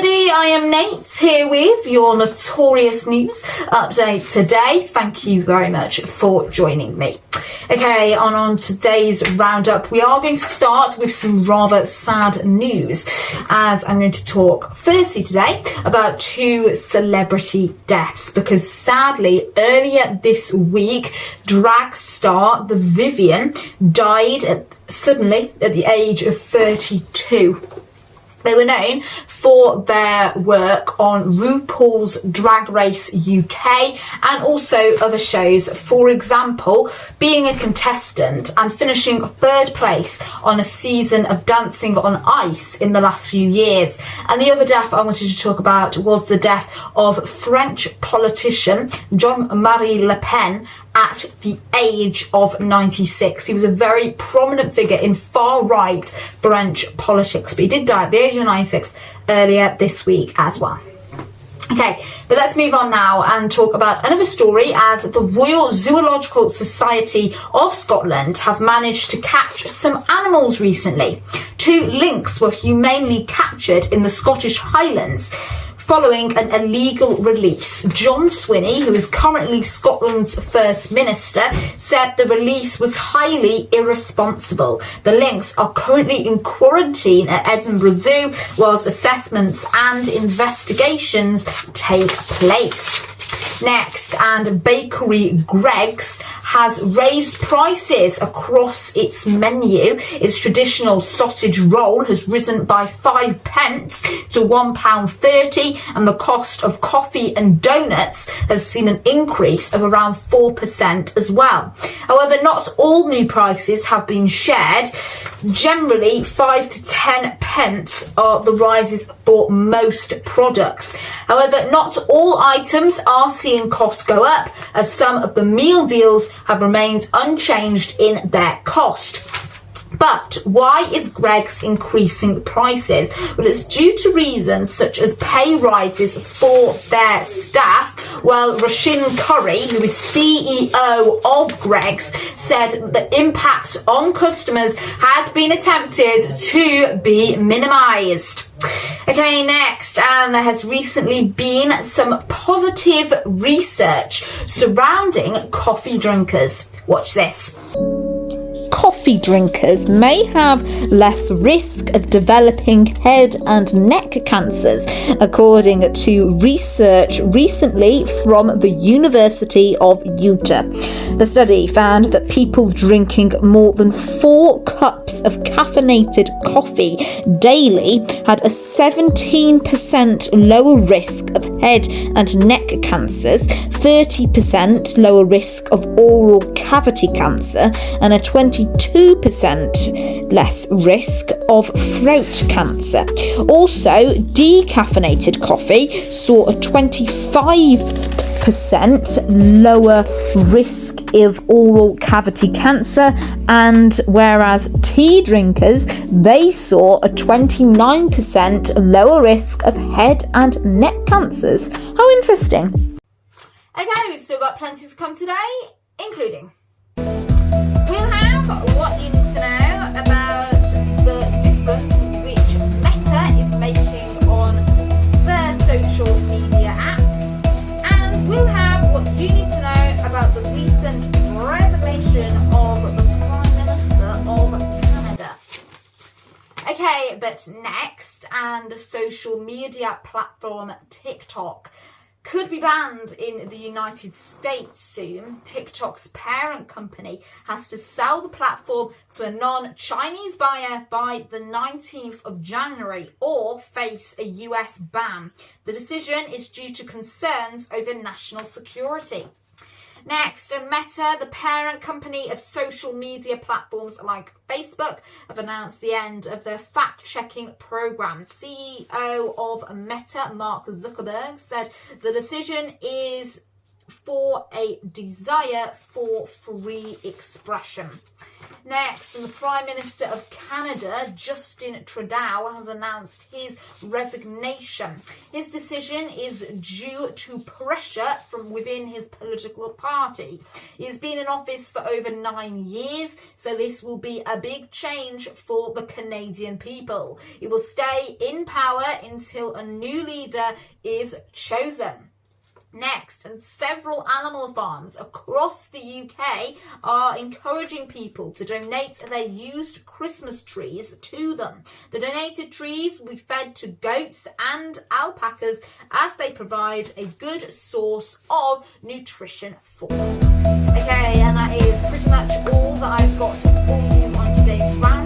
everybody, I am Nate here with your Notorious News update today. Thank you very much for joining me. Okay, on today's Roundup, we are going to start with some rather sad news, as I'm going to talk firstly today about two celebrity deaths, because sadly earlier this week drag star the Vivian died suddenly at the age of 32. They were known for their work on RuPaul's Drag Race UK and also other shows, for example, being a contestant and finishing third place on a season of Dancing on Ice in the last few years. And the other death I wanted to talk about was the death of French politician Jean-Marie Le Pen at the age of 96. He was a very prominent figure in far-right French politics, but he did die at the age of 96 earlier this week as well. Okay, but let's move on now and talk about another story, as the Royal Zoological Society of Scotland have managed to catch some animals recently. Two lynx were humanely captured in the Scottish Highlands following an illegal release. John Swinney, who is currently Scotland's First Minister, said the release was highly irresponsible. The lynx are currently in quarantine at Edinburgh Zoo whilst assessments and investigations take place. Next, and bakery Greggs has raised prices across its menu. Its traditional sausage roll has risen by 5 pence to £1.30, and the cost of coffee and donuts has seen an increase of around 4% as well. However, not all new prices have been shared. Generally, 5 to 10 pence are the rises for most products. However, not all items are seeing costs go up, as some of the meal deals have remained unchanged in their cost. But why is Greggs increasing prices? Well, it's due to reasons such as pay rises for their staff. Well, Rashin Curry, who is CEO of Greggs, said the impact on customers has been attempted to be minimised. Okay, next, and there has recently been some positive research surrounding coffee drinkers. Watch this. Coffee drinkers may have less risk of developing head and neck cancers, according to research recently from the University of Utah. The study found that people drinking more than 4 cups of caffeinated coffee daily had a 17% lower risk of head and neck cancers, 30% lower risk of oral cavity cancer, and a 22% less risk of throat cancer. Also, decaffeinated coffee saw a 25% lower risk of oral cavity cancer, and whereas tea drinkers, they saw a 29% lower risk of head and neck cancers. How interesting. Okay, we've still got plenty to come today, including we'll have what you need to know about the difference which Meta is making on their social media apps, and we'll have what you need to know about the recent resignation of the Prime Minister of Canada. Okay, but next, and social media platform TikTok could be banned in the United States soon. TikTok's parent company has to sell the platform to a non-Chinese buyer by the 19th of January or face a US ban. The decision is due to concerns over national security. Next, Meta, the parent company of social media platforms like Facebook, have announced the end of their fact-checking program. CEO of Meta, Mark Zuckerberg, said the decision is for a desire for free expression. Next, the Prime Minister of Canada, Justin Trudeau, has announced his resignation. His decision is due to pressure from within his political party. He has been in office for over 9 years, so this will be a big change for the Canadian people. He will stay in power until a new leader is chosen. Next, and several animal farms across the UK are encouraging people to donate their used Christmas trees to them. The donated trees will be fed to goats and alpacas as they provide a good source of nutrition for them. Okay, and that is pretty much all that I've got for you on today's round.